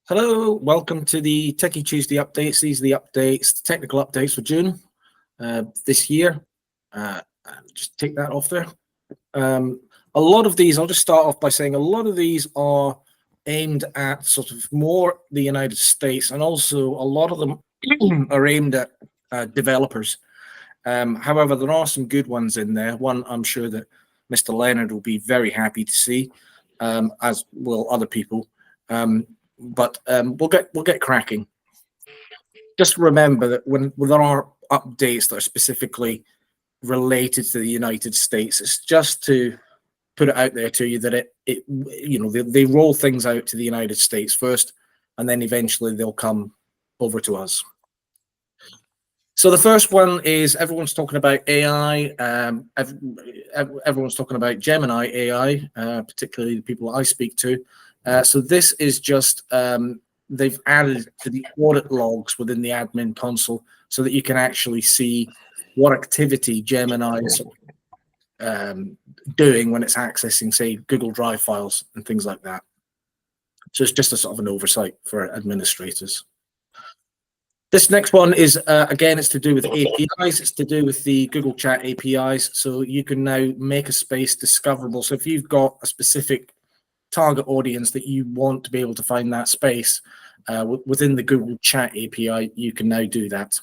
Hello, welcome to the Techy Tuesday updates. These are the updates, technical updates for June this year. Just take that off there. A lot of these, I'll just start off by saying a lot of these are aimed at sort of more the United States, and also a lot of them are aimed at developers. However, there are some good ones in there. One I'm sure that Mr. Leonard will be very happy to see, as will other people. But we'll get cracking. Just remember that when there are updates that are specifically related to the United States, it's just to put it out there to you that they roll things out to the United States first, and then eventually they'll come over to us. So the first one is everyone's talking about AI. Everyone's talking about Gemini AI, particularly the people I speak to. So this is just, they've added to the audit logs within the admin console so that you can actually see what activity Gemini is doing when it's accessing, say, Google Drive files and things like that. So it's just a sort of an oversight for administrators. This next one is, again, it's to do with APIs. It's to do with the Google Chat APIs. So you can now make a space discoverable. So if you've got a specific target audience that you want to be able to find that space within the Google Chat API, you can now do that.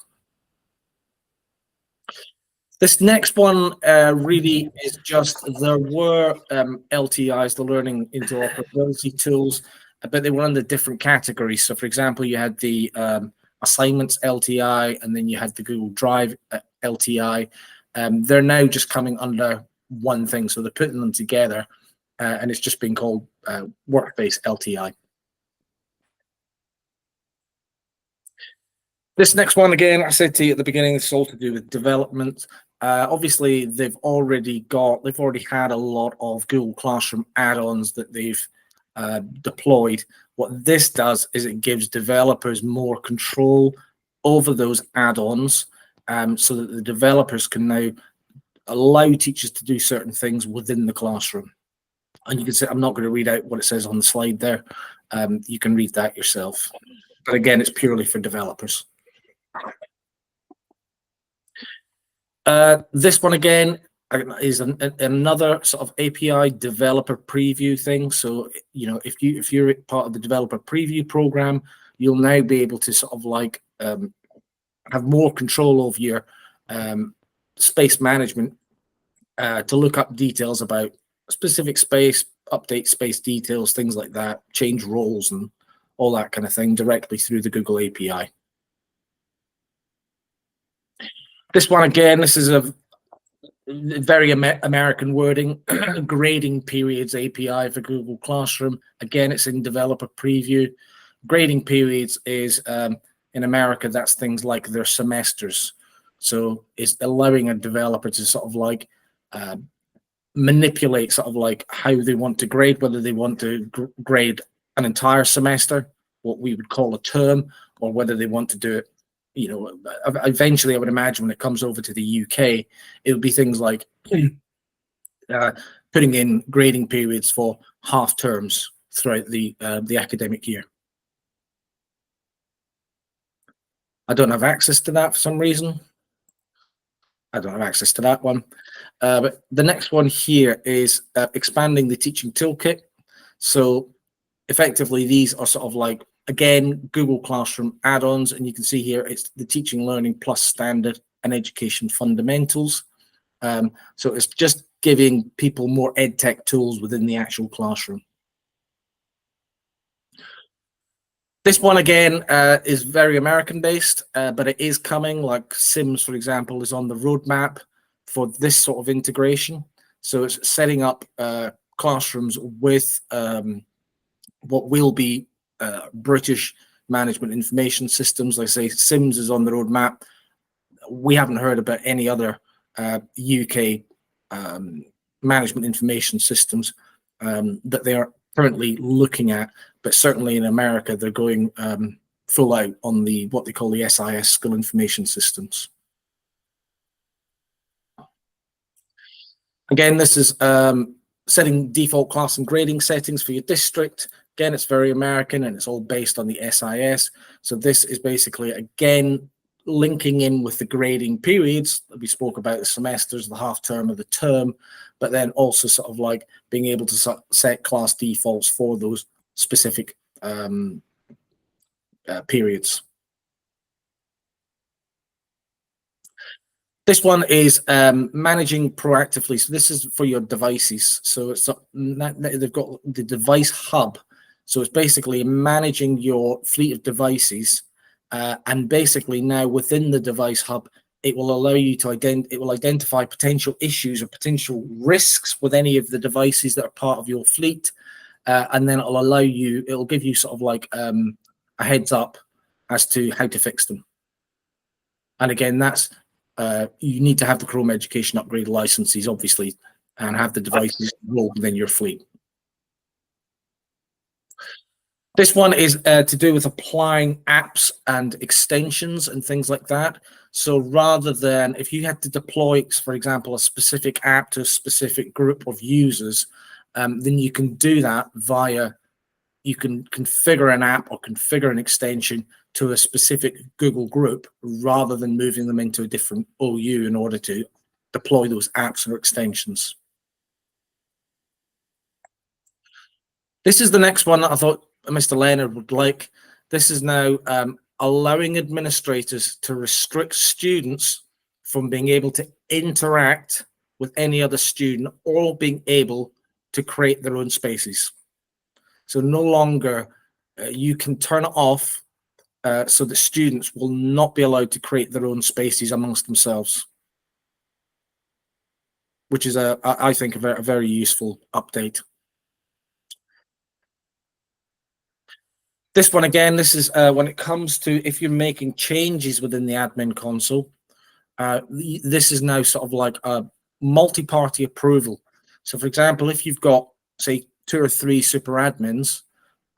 This next one really is just, there were LTIs, the learning interoperability tools, but they were under different categories. So for example, you had the assignments LTI, and then you had the Google Drive LTI. They're now just coming under one thing. So they're putting them together. And it's just been called Workspace LTI. This next one, again, I said to you at the beginning, it's all to do with development. Obviously, they've already had a lot of Google Classroom add-ons that they've deployed. What this does is it gives developers more control over those add-ons, so that the developers can now allow teachers to do certain things within the classroom. And you can say, I'm not going to read out what it says on the slide there. You can read that yourself. But again, it's purely for developers. This one again is another sort of API developer preview thing. So, if you're part of the developer preview program, you'll now be able to sort of like have more control over your space management to look up details about specific space, update space details, things like that, change roles and all that kind of thing directly through the Google API. This one again, this is a very American wording, grading periods API for Google Classroom. Again, it's in developer preview. Grading periods is in America, that's things like their semesters. So it's allowing a developer to sort of like manipulate sort of like how they want to grade, whether they want to grade an entire semester, what we would call a term, or whether they want to do it, eventually I would imagine when it comes over to the UK, it'll be things like putting in grading periods for half terms throughout the academic year. I don't have access to that for some reason. I don't have access to that one. But the next one here is expanding the teaching toolkit. So effectively, these are sort of like, again, Google Classroom add-ons. And you can see here, it's the Teaching Learning Plus Standard and Education Fundamentals. So it's just giving people more EdTech tools within the actual classroom. This one, again, is very American-based, but it is coming. Like Sims, for example, is on the roadmap for this sort of integration. So it's setting up classrooms with what will be British management information systems. Like I say, Sims is on the roadmap. We haven't heard about any other UK management information systems that they are currently looking at, but certainly in America, they're going full out on what they call the SIS, School Information Systems. Again, this is setting default class and grading settings for your district. Again, it's very American and it's all based on the SIS. So this is basically, again, linking in with the grading periods that we spoke about, the semesters, the half term of the term, but then also sort of like being able to set class defaults for those specific periods. This one is managing proactively. So this is for your devices. So it's they've got the device hub. So it's basically managing your fleet of devices, and basically now within the device hub, it will allow you to identify potential issues or potential risks with any of the devices that are part of your fleet, and then it'll give you sort of like a heads up as to how to fix them. And again, that's you need to have the Chrome Education Upgrade licenses, obviously, and have the devices rolled within your fleet. This one is to do with applying apps and extensions and things like that. So rather than if you had to deploy, for example, a specific app to a specific group of users, then you can do that you can configure an app or configure an extension to a specific Google group rather than moving them into a different OU in order to deploy those apps or extensions. This is the next one that I thought Mr. Leonard would like. This is now allowing administrators to restrict students from being able to interact with any other student or being able to create their own spaces. So no longer you can turn it off so that students will not be allowed to create their own spaces amongst themselves, which is, I think, a very useful update. This one, again, this is when it comes to if you're making changes within the admin console, this is now sort of like a multi-party approval. So, for example, if you've got, say, 2 or 3 super admins,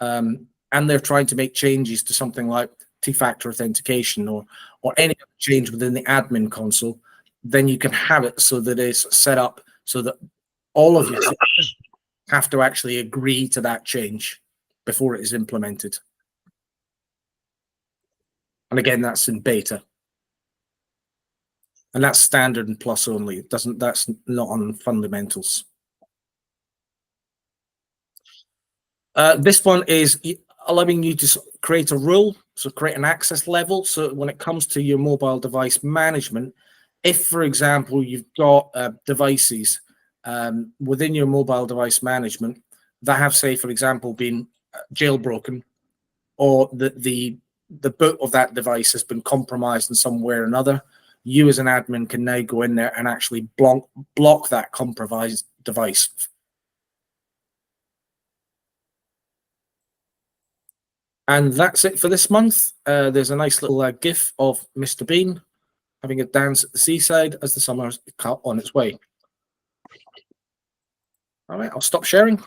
and they're trying to make changes to something like two-factor authentication or any other change within the admin console, then you can have it so that it's set up so that all of you have to actually agree to that change before it is implemented. And again, that's in beta. And that's standard and plus only. That's not on fundamentals. This one is allowing you to create a rule, so create an access level. So when it comes to your mobile device management, if, for example, you've got devices within your mobile device management that have, say, for example, been jailbroken, or the boot of that device has been compromised in some way or another, you as an admin can now go in there and actually block that compromised device. And that's it for this month. There's a nice little GIF of Mr. Bean having a dance at the seaside as the summer's on its way. All right, I'll stop sharing.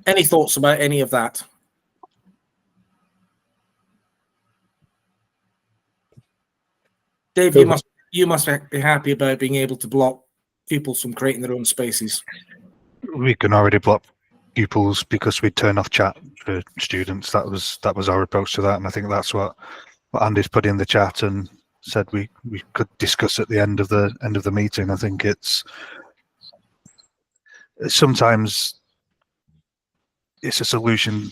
Any thoughts about any of that? Dave, you must be happy about being able to block pupils from creating their own spaces. We can already block pupils because we turn off chat for students. That was our approach to that, and I think that's what Andy's put in the chat and said we could discuss at the end of the meeting. I think sometimes it's a solution.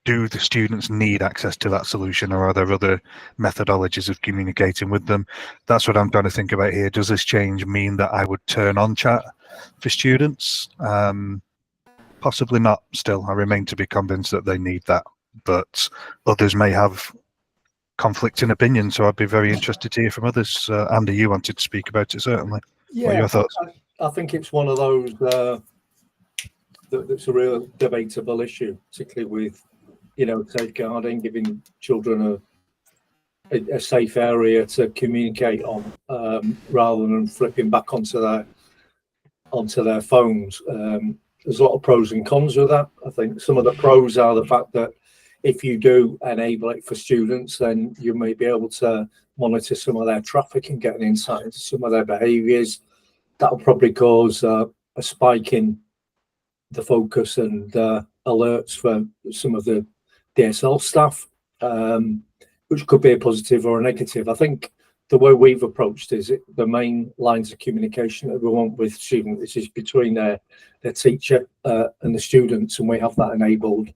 Do the students need access to that solution, or are there other methodologies of communicating with them? That's what I'm trying to think about here. Does this change mean that I would turn on chat for students? Possibly not. Still, I remain to be convinced that they need that, but others may have conflicting opinions, so I'd be very interested to hear from others. Andy, you wanted to speak about it, certainly. Yeah, what are your thoughts? I think it's one of those that's a real debatable issue, particularly with, safeguarding, giving children a safe area to communicate on, rather than flipping back onto their phones. there's a lot of pros and cons with that. I think some of the pros are the fact that if you do enable it for students, then you may be able to monitor some of their traffic and get an insight into some of their behaviours. That'll probably cause a spike in the focus and alerts for some of the DSL staff, which could be a positive or a negative. I think the way we've approached is the main lines of communication that we want with students is between their teacher and the students, and we have that enabled.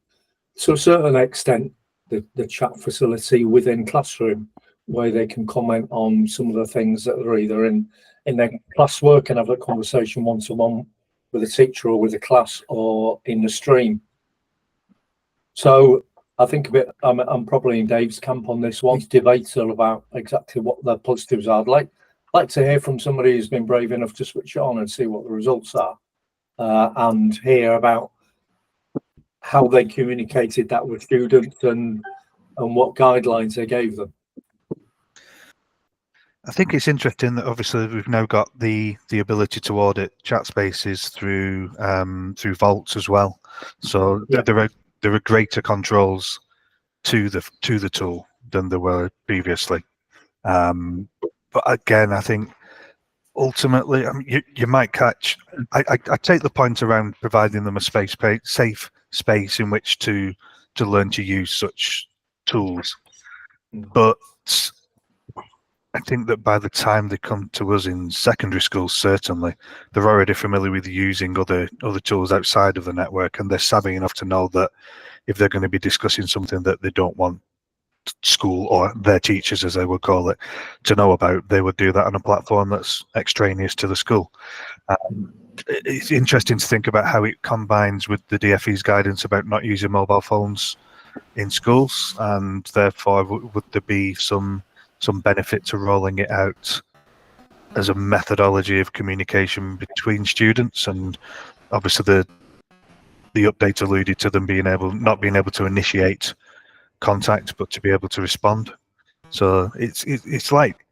To a certain extent, the chat facility within classroom, where they can comment on some of the things that are either in their classwork and have a conversation one-to-one with a teacher or with a class or in the stream. So I think I'm probably in Dave's camp on this one. It's debatable about exactly what the positives are. I'd like to hear from somebody who's been brave enough to switch it on and see what the results are, and hear about how they communicated that with students and what guidelines they gave them. I think it's interesting that obviously we've now got the ability to audit chat spaces through vaults as well. So Yeah. there are greater controls to the tool than there were previously. But again, I think ultimately, I mean, you might catch. I take the point around providing them a safe space in which to learn to use such tools, but I think that by the time they come to us in secondary schools, certainly they're already familiar with using other tools outside of the network, and they're savvy enough to know that if they're going to be discussing something that they don't want school or their teachers, as they would call it, to know about, they would do that on a platform that's extraneous to the school. It's interesting to think about how it combines with the DFE's guidance about not using mobile phones in schools, and therefore would there be some benefit to rolling it out as a methodology of communication between students? And obviously the update alluded to them not being able to initiate contact, but to be able to respond. So it's like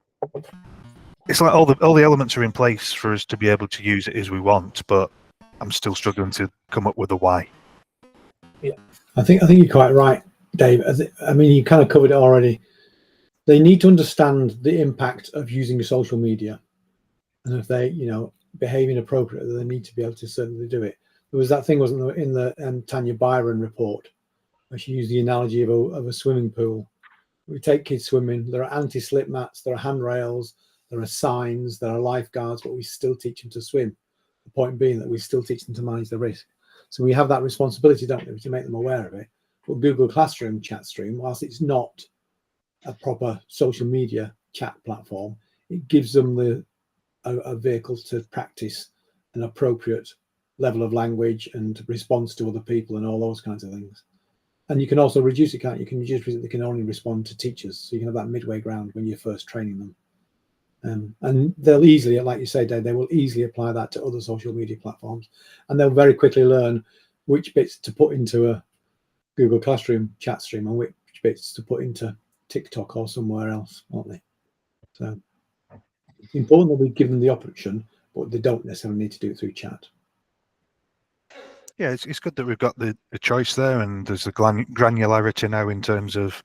all the elements are in place for us to be able to use it as we want, but I'm still struggling to come up with a why. Yeah, I think you're quite right, Dave. I mean, you kind of covered it already. They need to understand the impact of using social media, and if they, behaving appropriately, they need to be able to certainly do it. There was that thing, wasn't there, in the Tanya Byron report, where she used the analogy of a swimming pool. We take kids swimming. There are anti-slip mats, there are handrails, there are signs, there are lifeguards, but we still teach them to swim. The point being that we still teach them to manage the risk. So we have that responsibility, don't we, to make them aware of it. But Google Classroom chat stream, whilst it's not a proper social media chat platform, it gives them a vehicle to practice an appropriate level of language and response to other people and all those kinds of things. And you can also reduce it, can't you? You can reduce it, they can only respond to teachers. So you can have that midway ground when you're first training them. And they'll easily, like you say, Dave, they will easily apply that to other social media platforms. And they'll very quickly learn which bits to put into a Google Classroom chat stream and which bits to put into TikTok or somewhere else, won't they? So it's important that we give them the option, but they don't necessarily need to do it through chat. Yeah, it's good that we've got the choice there, and there's a granularity now in terms of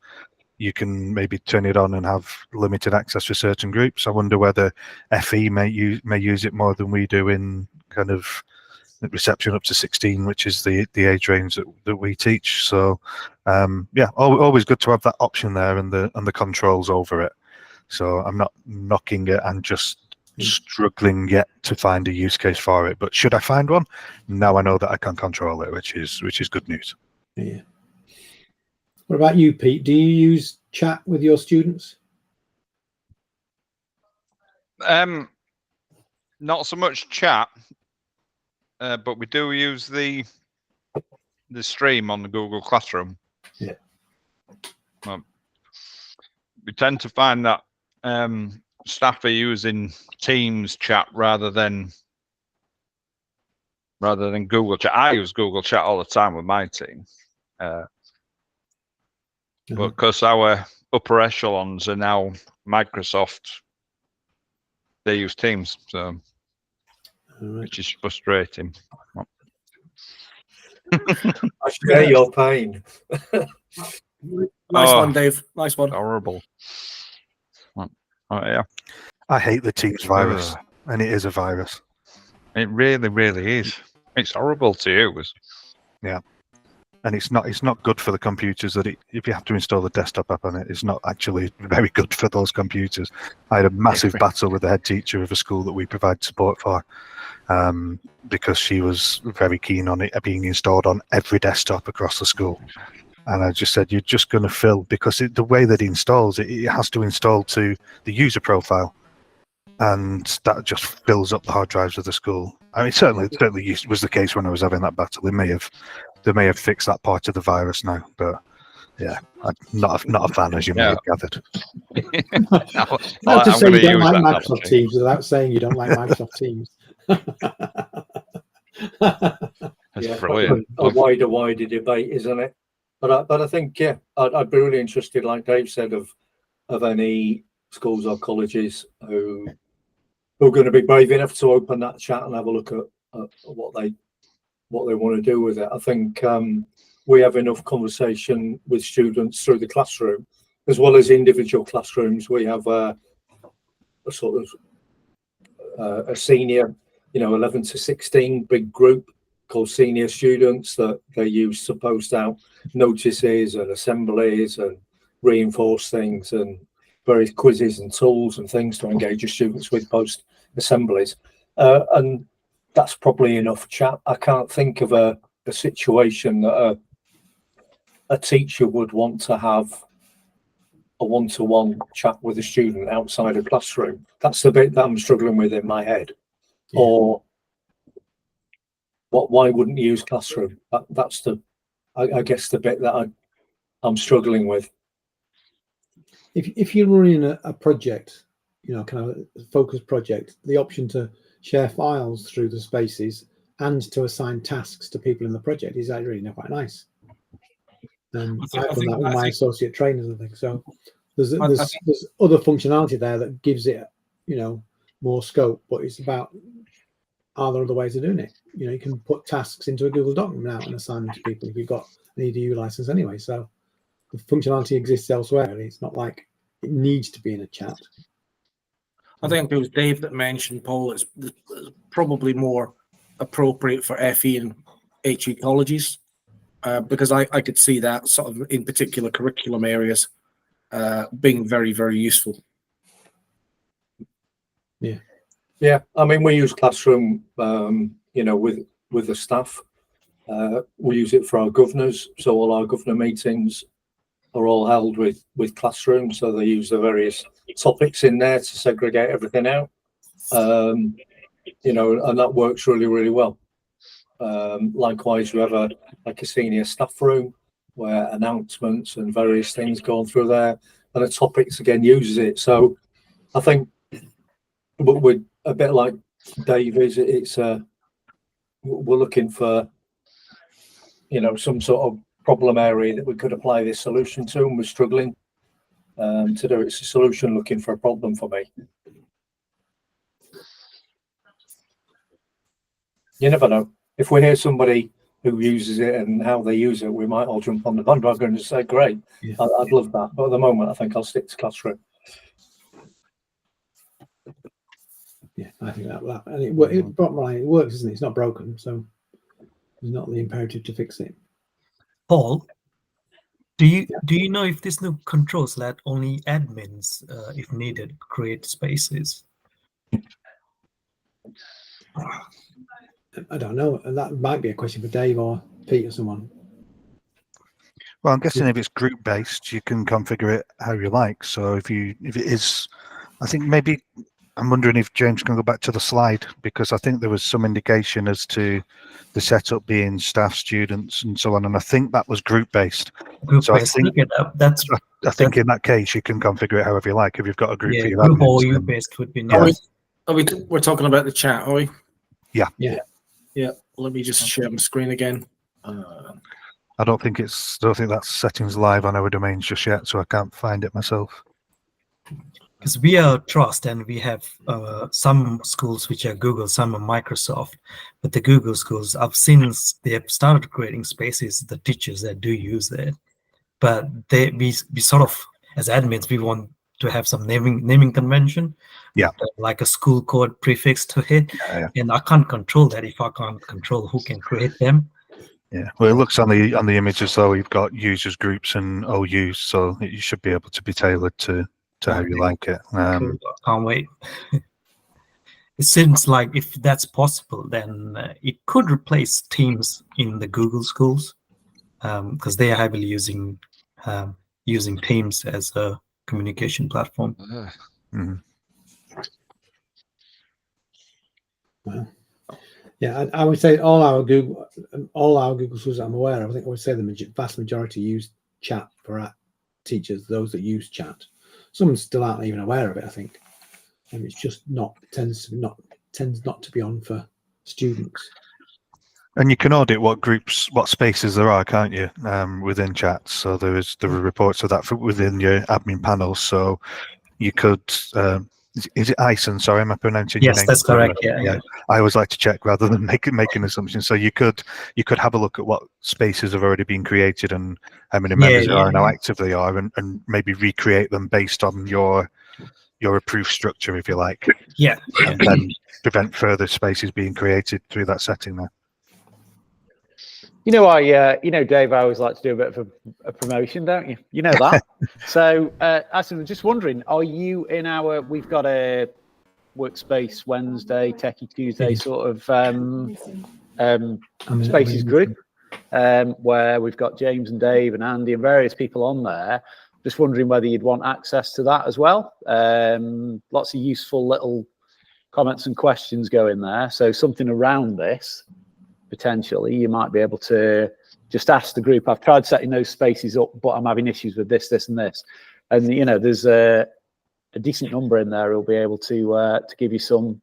you can maybe turn it on and have limited access for certain groups. I wonder whether FE may use it more than we do in kind of reception up to 16, which is the age range that we teach. So yeah, always good to have that option there and the controls over it. So I'm not knocking it and just struggling yet to find a use case for it, but should I find one, now I know that I can control it, which is good news. Yeah. What about you, Pete? Do you use chat with your students? Not so much chat, but we do use the stream on the Google Classroom. Yeah. We tend to find that staff are using Teams chat rather than Google Chat. I use Google Chat all the time with my team, but because our upper echelons are now Microsoft, they use Teams, so which is frustrating. I share your pain. Nice Oh. one, Dave. Nice one. Horrible. Oh, yeah. I hate the Teams virus, and it is a virus. It really, really is. It's horrible to use. And it's not good for the computers that if you have to install the desktop app on it, it's not actually very good for those computers. I had a massive battle with the head teacher of a school that we provide support for, because she was very keen on it being installed on every desktop across the school. And I just said, you're just going to fill, because the way that it installs it, it has to install to the user profile, and that just fills up the hard drives of the school. I mean, certainly was the case when I was having that battle. They may have fixed that part of the virus now, but yeah, I'm not a fan, as you may have gathered. Not to I'm say you gonna don't use like that Microsoft analogy. Teams without saying you don't like Microsoft Teams. That's brilliant. A wider debate, isn't it? But I think, yeah, I'd be really interested, like Dave said, of any schools or colleges who are going to be brave enough to open that chat and have a look at what they want to do with it. I think we have enough conversation with students through the classroom, as well as individual classrooms. We have a sort of a senior, 11 to 16 big group called senior students that they use to post out notices and assemblies and reinforce things and various quizzes and tools and things to engage your students with post assemblies. And that's probably enough chat. I can't think of a situation that a teacher would want to have a one-to-one chat with a student outside a classroom. That's the bit that I'm struggling with in my head. Yeah. Or why wouldn't you use classroom? That's I guess the bit that I'm struggling with. If you're running a project, kind of a focused project, the option to share files through the spaces and to assign tasks to people in the project is actually really quite nice. I've done that with my associate trainers and things. So there's other functionality there that gives it, more scope. But it's about, are there other ways of doing it? You can put tasks into a Google document now and assign them to people if you've got an EDU license anyway. So the functionality exists elsewhere. It's not like it needs to be in a chat. I think it was Dave that mentioned, Paul, it's probably more appropriate for FE and HE colleges, because I could see that sort of in particular curriculum areas being very, very useful. Yeah. I mean, we use Classroom, with the staff. We use it for our governors. So all our governor meetings are all held with Classroom. So they use the various topics in there to segregate everything out. And that works really, really well. Likewise, we have a senior staff room where announcements and various things going through there, and the topics again uses it. So I think, but we're a bit like Dave is. We're looking for, some sort of problem area that we could apply this solution to, and we're struggling to do. It's a solution looking for a problem for me. You never know. If we hear somebody who uses it and how they use it, we might all jump on the bandwagon and say, great, yeah. I'd love that. But at the moment, I think I'll stick to Classroom. Yeah, I think that and it works, isn't it? It's not broken, so there's not the imperative to fix it. Paul, do you know if this new controls let only admins, if needed, create spaces? I don't know. That might be a question for Dave or Pete or someone. Well, I'm guessing if it's group based, you can configure it how you like. So if it is, I think maybe I'm wondering if James can go back to the slide, because I think there was some indication as to the setup being staff, students, and so on. And I think that was group based. So I think in that case, you can configure it however you like. If you've got a group for your group admins, or group based would be nice. We're talking about the chat, are we? Yeah. Let me just share my screen again. I don't think that's settings live on our domains just yet, so I can't find it myself. because we are trust, and we have some schools which are Google, some are Microsoft. But the Google schools, I've seen they have started creating spaces, the teachers that do use it. But we sort of, as admins, we want to have some naming convention. Yeah. Like a school code prefix to it. Yeah. And I can't control that if I can't control who can create them. Yeah, well, it looks on the image as though you've got users groups and OUs, so you should be able to be tailored to how you like it. Cool. I can't wait. It seems like if that's possible, then it could replace Teams in the Google schools, because they are heavily using Teams as a communication platform. Mhm. Well, yeah, I would say all our Google schools I'm aware of, I think I would say the vast majority use chat for our teachers, those that use chat. Some still aren't even aware of it, I think. And it's just tends not to be on for students. And you can audit what spaces there are, can't you, within chats? So there are reports of that within your admin panel. So you could, is it Ison? Sorry, am I pronouncing your name? Yes, that's correct. Yeah. I always like to check rather than making assumptions. So you could have a look at what spaces have already been created and how many members there are and how active they are, and maybe recreate them based on your approved structure, if you like. Yeah. And then prevent further spaces being created through that setting there. You know, Dave, I always like to do a bit of a promotion, don't you? You know that. So, I'm just wondering, are you in we've got a Workspace Wednesday, Techy Tuesday sort of spaces group, where we've got James and Dave and Andy and various people on there. Just wondering whether you'd want access to that as well. Lots of useful little comments and questions go in there. So something around this. Potentially, you might be able to just ask the group. I've tried setting those spaces up, but I'm having issues with this, and this. And there's a decent number in there who'll be able to give you some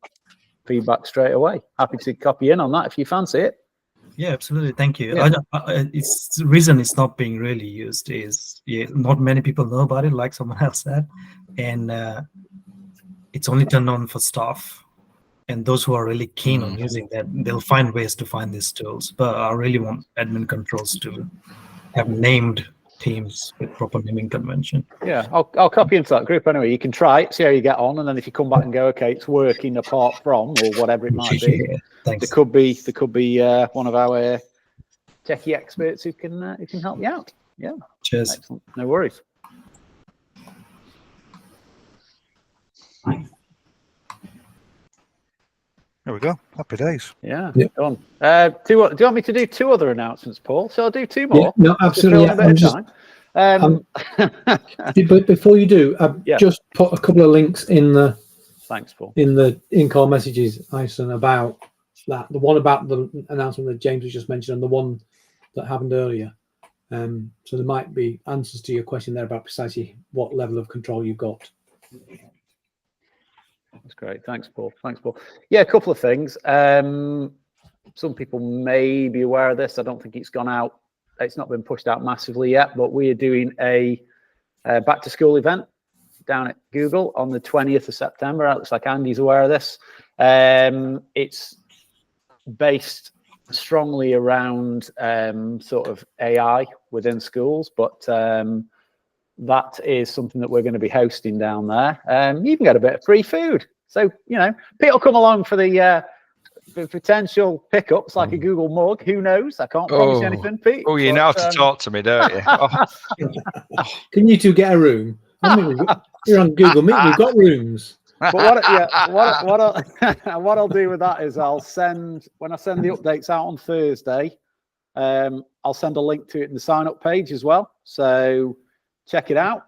feedback straight away. Happy to copy in on that if you fancy it. Yeah, absolutely. Thank you. Yeah. It's the reason it's not being really used is not many people know about it, like someone else said, and it's only turned on for staff. And those who are really keen on using that, they'll find ways to find these tools. But I really want admin controls to have named teams with proper naming convention. Yeah, I'll copy into that group anyway. You can try it, see how you get on, and then if you come back and go, okay, it's working apart from, or whatever it might be, Thanks. there could be one of our techie experts who can help you out. Yeah. Cheers. Excellent. No worries. There we go. Happy days. Yeah. Yeah. Go on. Do you want me to do 2 other announcements, Paul? Shall I do 2 more? Yeah, no, absolutely. But before you do, just put a couple of links in the Thanks, Paul. in the in-call messages, Ison, about that. The one about the announcement that James was just mentioned, and the one that happened earlier. So there might be answers to your question there about precisely what level of control you've got. That's great. Thanks, Paul. Yeah, a couple of things. Some people may be aware of this. I don't think it's gone out. It's not been pushed out massively yet, but we are doing a back to school event down at Google on the 20th of September. It looks like Andy's aware of this. It's based strongly around sort of AI within schools, but that is something that we're going to be hosting down there. You can get a bit of free food. So, Pete will come along for the potential pickups, like a Google mug. Who knows? I can't promise you anything, Pete. Oh, you know how to talk to me, don't you? Oh. Can you two get a room? You're on Google Meet. We've got rooms. But what I'll do with that is when I send the updates out on Thursday, I'll send a link to it in the sign up page as well. So check it out.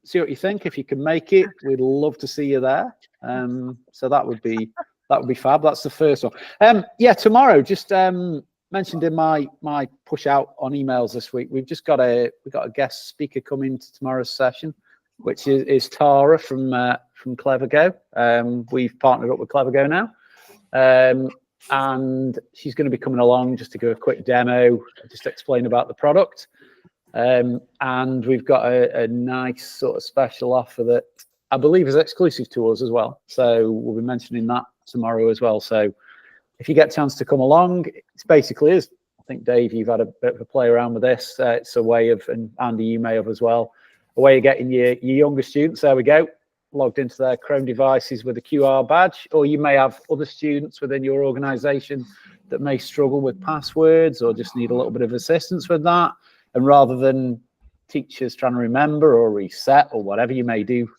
See what you think. If you can make it, we'd love to see you there. So that would be fab. That's the first one. Tomorrow, just mentioned in my push out on emails this week, we've got a guest speaker coming to tomorrow's session, which is Tara from CleverGo. We've partnered up with CleverGo now, and she's going to be coming along just to give a quick demo, just explain about the product. And we've got a nice sort of special offer that I believe is exclusive to us as well. So we'll be mentioning that tomorrow as well. So if you get a chance to come along, it's basically is. I think, Dave, you've had a bit of a play around with this. It's a way of, and Andy, you may have as well, a way of getting your younger students, there we go, logged into their Chrome devices with a QR badge, or you may have other students within your organisation that may struggle with passwords or just need a little bit of assistance with that. And rather than teachers trying to remember or reset or whatever you may do,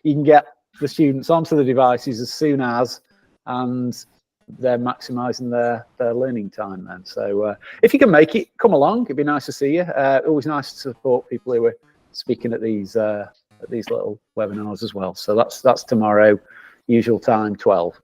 you can get the students onto the devices as soon as, and they're maximising their learning time then. So if you can make it, come along. It'd be nice to see you. Always nice to support people who are speaking at these little webinars as well. So that's tomorrow, usual time, 12.